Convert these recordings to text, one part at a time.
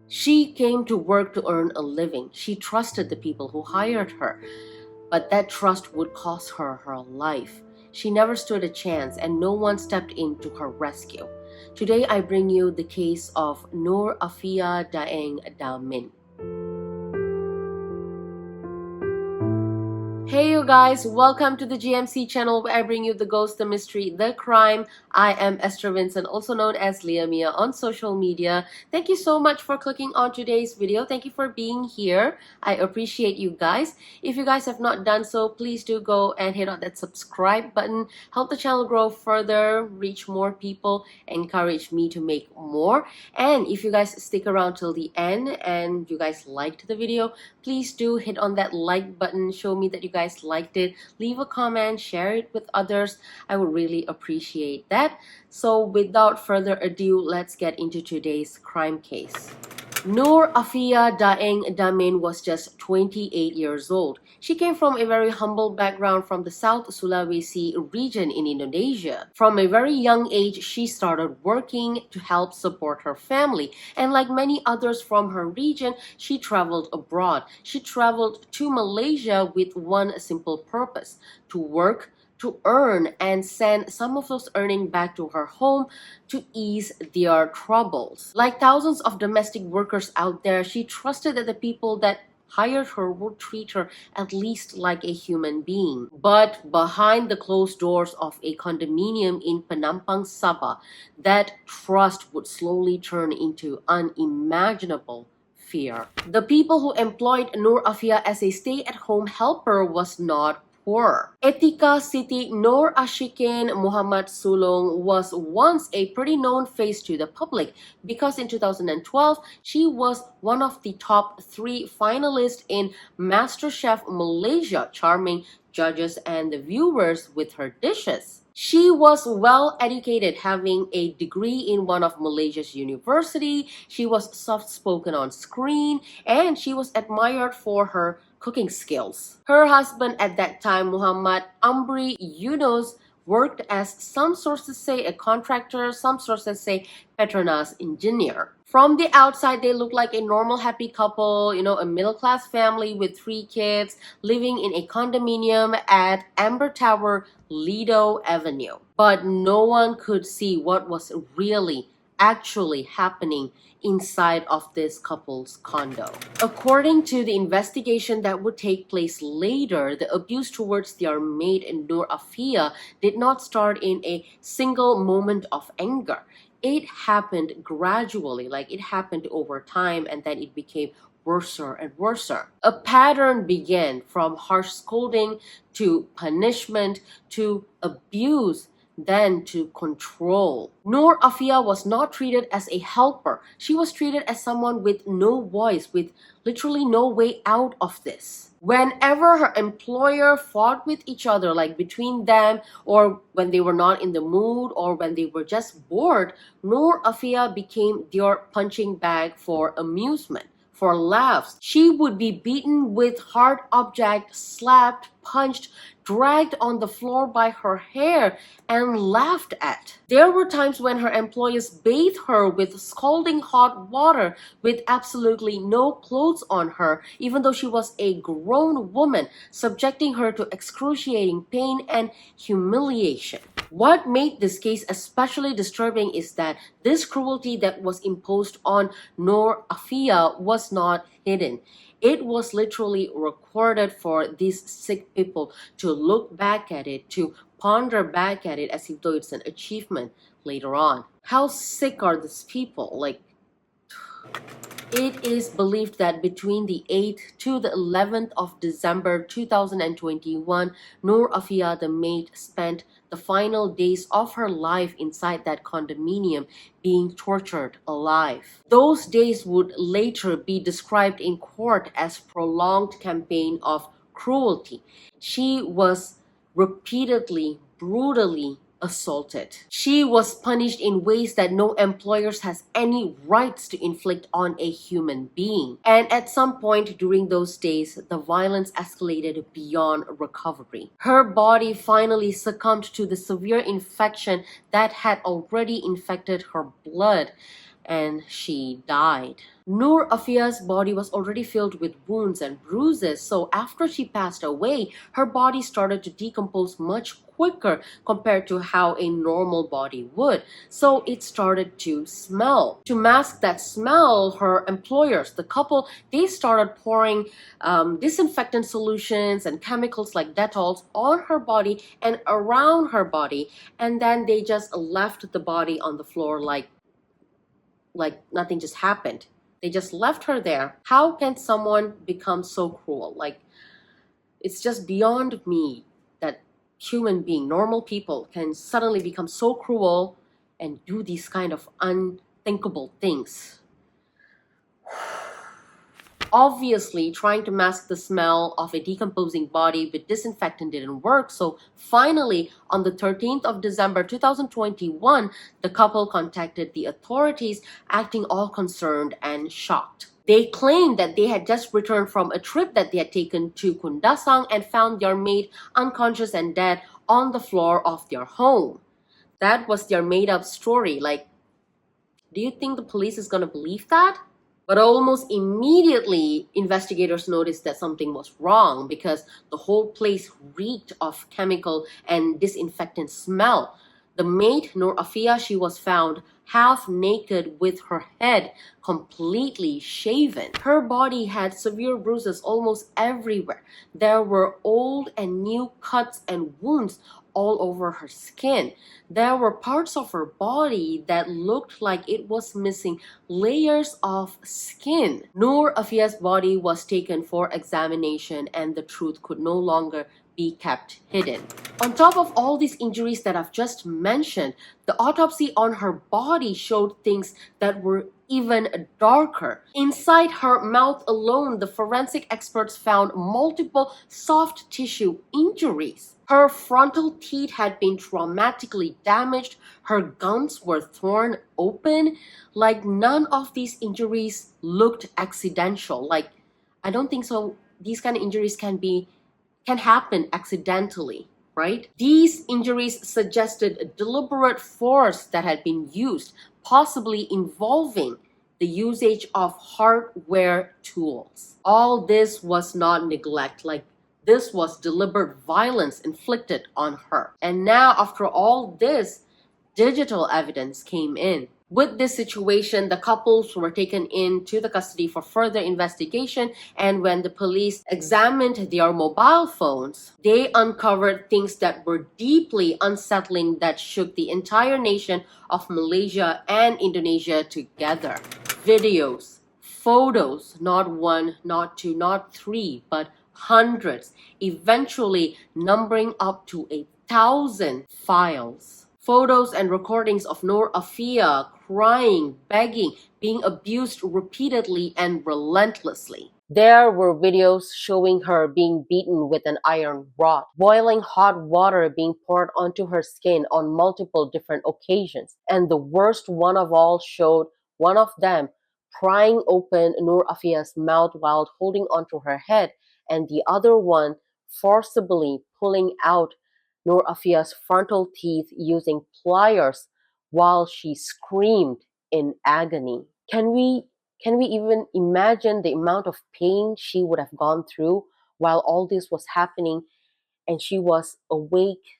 She came to work to earn a living. She trusted the people who hired her, but that trust would cost her her life. She never stood a chance, and no one stepped in to her rescue. Today, I bring you the case of Nur Afiyah Daeng Damin. Hey you guys, welcome to the G.M.C channel where I bring you the ghost, the mystery, the crime. I am Esther Vincent, also known as Leah Mia on social media. Thank you so much for clicking on today's video. Thank you for being here. I appreciate you guys. If you guys have not done so, please do go and hit on that subscribe button. Help the channel grow further, reach more people, encourage me to make more. And if you guys stick around till the end and you guys liked the video, please do hit on that like button. Show me that you guys liked it. Leave a comment, share it with others. I would really appreciate that. So without further ado, let's get into today's crime case. Nur Afiyah Daeng Damin was just 28 years old. She came from a very humble background from the South Sulawesi region in Indonesia. From a very young age, she started working to help support her family. And like many others from her region, she traveled abroad. She traveled to Malaysia with one simple purpose: to work, to earn, and send some of those earning back to her home to ease their troubles. Like thousands of domestic workers out there, she trusted that the people that hired her would treat her at least like a human being. But behind the closed doors of a condominium in Penampang, Sabah, that trust would slowly turn into unimaginable fear. The people who employed Nur Afiyah as a stay-at-home helper was not poor. Etiqah, Siti, Noorashikeen, Muhammad Sulong was once a pretty known face to the public because in 2012, she was one of the top 3 finalists in MasterChef Malaysia, charming judges and the viewers with her dishes. She was well educated, having a degree in one of Malaysia's university. She was soft-spoken on screen, and she was admired for her cooking skills. Her husband at that time, Muhammad Amri Yunus, worked as some sources say a contractor, some sources say Petronas engineer. From the outside, they look like a normal happy couple, a middle-class family with 3 kids living in a condominium at Amber Tower, Lido Avenue. But no one could see what was really actually happening inside of this couple's condo. According to the investigation that would take place later, the abuse towards their maid Nur Afiyah did not start in a single moment of anger. It happened gradually, like it happened over time, and then it became worse and worse. A pattern began from harsh scolding to punishment to abuse, then to control. Nur Afiyah was not treated as a helper. She was treated as someone with no voice, with literally no way out of this. Whenever her employer fought with each other, like between them, or when they were not in the mood, or when they were just bored, Nur Afiyah became their punching bag for amusement, for laughs. She would be beaten with hard objects, slapped, punched, dragged on the floor by her hair, and laughed at. There were times when her employers bathed her with scalding hot water with absolutely no clothes on her, even though she was a grown woman, subjecting her to excruciating pain and humiliation. What made this case especially disturbing is that this cruelty that was imposed on Nur Afiyah was not hidden. It was literally recorded for these sick people to look back at it, to ponder back at it as if though it's an achievement later on. How sick are these people? Like, it is believed that between the 8th to the 11th of December 2021, Nur Afiyah, the maid, spent the final days of her life inside that condominium being tortured alive. Those days would later be described in court as prolonged campaign of cruelty. She was repeatedly, brutally assaulted. She was punished in ways that no employers has any rights to inflict on a human being. And at some point during those days, the violence escalated beyond recovery. Her body finally succumbed to the severe infection that had already infected her blood. and she died. Nur Afiyah's body was already filled with wounds and bruises, so after she passed away, her body started to decompose much quicker compared to how a normal body would. So it started to smell. To mask that smell, her employers, the couple, they started pouring disinfectant solutions and chemicals like Dettol on her body and around her body, and then they just left the body on the floor like nothing just happened. They just left her there. How can someone become so cruel? Like, it's just beyond me that human being, normal people, can suddenly become so cruel and do these kind of unthinkable things. Obviously, trying to mask the smell of a decomposing body with disinfectant didn't work, so finally, on the 13th of December 2021, the couple contacted the authorities, acting all concerned and shocked. They claimed that they had just returned from a trip that they had taken to Kundasang and found their maid unconscious and dead on the floor of their home. That was their made-up story. Like, do you think the police is gonna believe that? But almost immediately, investigators noticed that something was wrong because the whole place reeked of chemical and disinfectant smell. The maid, Nur Afiyah, she was found half naked with her head completely shaven. Her body had severe bruises almost everywhere. There were old and new cuts and wounds all over her skin. There were parts of her body that looked like it was missing layers of skin. Nur Afiyah's body was taken for examination and the truth could no longer be kept hidden. On top of all these injuries that I've just mentioned, the autopsy on her body showed things that were even darker. Inside her mouth alone, the forensic experts found multiple soft tissue injuries. Her frontal teeth had been traumatically damaged. Her gums were torn open. Like, none of these injuries looked accidental. Like, I don't think so. These kind of injuries can happen accidentally, right? These injuries suggested a deliberate force that had been used, possibly involving the usage of hardware tools. All this was not neglect, like this was deliberate violence inflicted on her. And now, after all this, digital evidence came in. With this situation, the couples were taken into the custody for further investigation, and when the police examined their mobile phones, they uncovered things that were deeply unsettling that shook the entire nation of Malaysia and Indonesia together. Videos, photos, not one, not two, not three, but hundreds, eventually numbering up to 1,000 files. Photos and recordings of Nur Afiyah crying, begging, being abused repeatedly and relentlessly. There were videos showing her being beaten with an iron rod, boiling hot water being poured onto her skin on multiple different occasions. And the worst one of all showed one of them prying open Nur Afiyah's mouth while holding onto her head, and the other one forcibly pulling out Nur Afiyah's frontal teeth using pliers while she screamed in agony. Can we even imagine the amount of pain she would have gone through while all this was happening and she was awake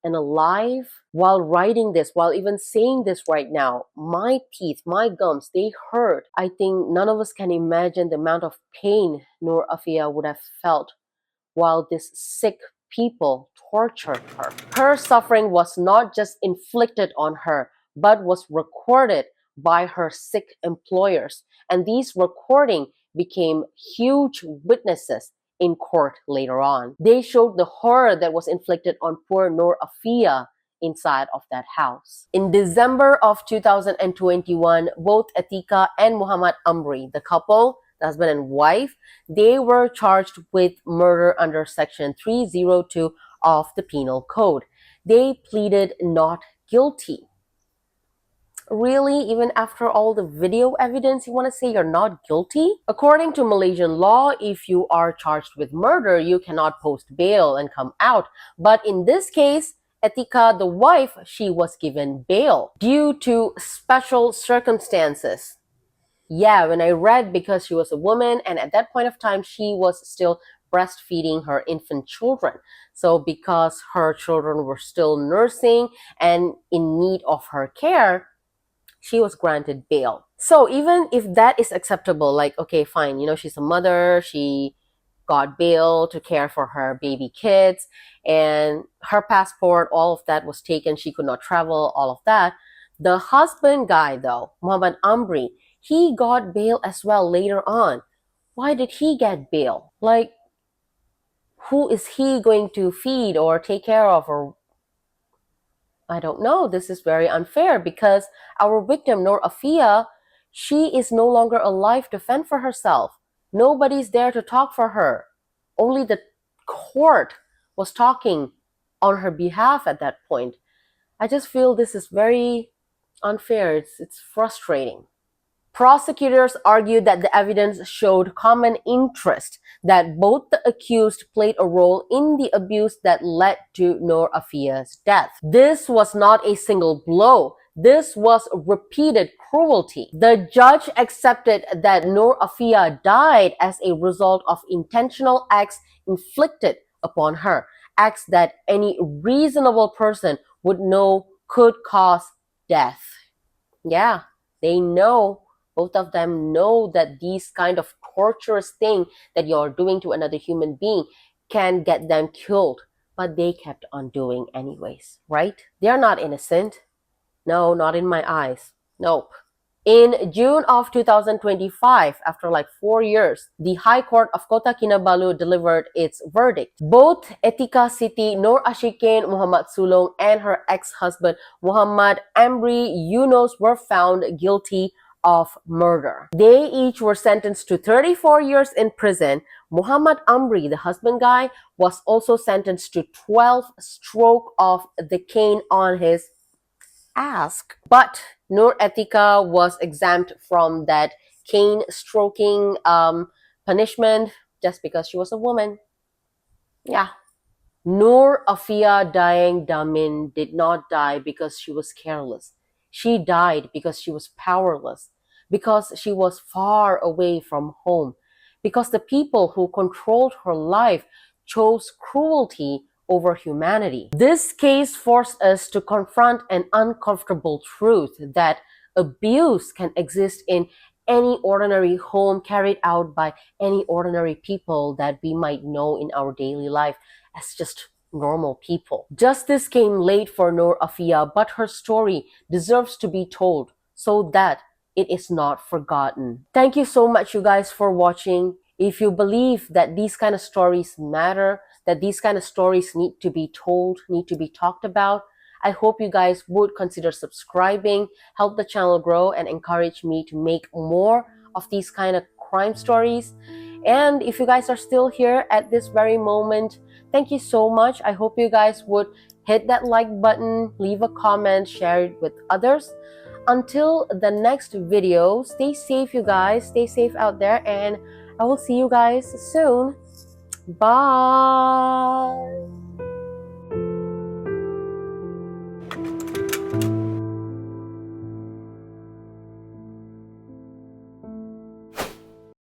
and alive? While writing this, while even saying this right now, my teeth, my gums, they hurt. I think none of us can imagine the amount of pain Nur Afiyah would have felt while these sick people tortured her. Her suffering was not just inflicted on her, but was recorded by her sick employers. And these recordings became huge witnesses in court later on. They showed the horror that was inflicted on poor Nur Afiyah inside of that house. In December of 2021, both Etiqah and Muhammad Amri, the couple, the husband and wife, they were charged with murder under Section 302 of the Penal Code. They pleaded not guilty. Really, even after all the video evidence, you want to say you're not guilty? According to Malaysian law, if you are charged with murder, you cannot post bail and come out. But in this case, Etiqah, the wife, she was given bail due to special circumstances. Yeah, when I read, because she was a woman and at that point of time she was still breastfeeding her infant children. So because her children were still nursing and in need of her care, she was granted bail. So even if that is acceptable, like, okay, fine, she's a mother, she got bail to care for her baby kids, and her passport, all of that was taken, she could not travel, all of that. The husband guy, though, Muhammad Amri, he got bail as well later on. Why did he get bail? Like, who is he going to feed or take care of, or I don't know. This is very unfair because our victim, Nur Afiyah, she is no longer alive to fend for herself. Nobody's there to talk for her. Only the court was talking on her behalf at that point. I just feel this is very unfair. It's frustrating. Prosecutors argued that the evidence showed common interest, that both the accused played a role in the abuse that led to Nur Afiyah's death. This was not a single blow. This was repeated cruelty. The judge accepted that Nur Afiyah died as a result of intentional acts inflicted upon her, acts that any reasonable person would know could cause death. Yeah, they know, both of them know that these kind of torturous thing that you're doing to another human being can get them killed, but they kept on doing anyways, right? They're not innocent. No, not in my eyes. Nope. In June of 2025, after like 4 years, the High Court of Kota Kinabalu delivered its verdict. Both Etiqah Siti, Noorashikeen, Muhammad Sulong, and her ex-husband Muhammad Amri Yunus were found guilty of murder. They each were sentenced to 34 years in prison. Muhammad Amri, the husband guy, was also sentenced to 12 stroke of the cane on his ask. But Nur Etiqah was exempt from that cane stroking punishment just because she was a woman. Yeah. Nur Afiyah Daeng Damin did not die because she was careless. She died because she was powerless, because she was far away from home, because the people who controlled her life chose cruelty over humanity. This case forced us to confront an uncomfortable truth, that abuse can exist in any ordinary home carried out by any ordinary people that we might know in our daily life as just normal people. Justice came late for Nur Afiyah, but her story deserves to be told so that it is not forgotten. Thank you so much, you guys, for watching. If you believe that these kind of stories matter, that these kind of stories need to be told, need to be talked about, I hope you guys would consider subscribing, help the channel grow, and encourage me to make more of these kind of crime stories. And if you guys are still here at this very moment, thank you so much. I hope you guys would hit that like button, leave a comment, share it with others. Until the next video, stay safe, you guys. Stay safe out there, and I will see you guys soon. Bye.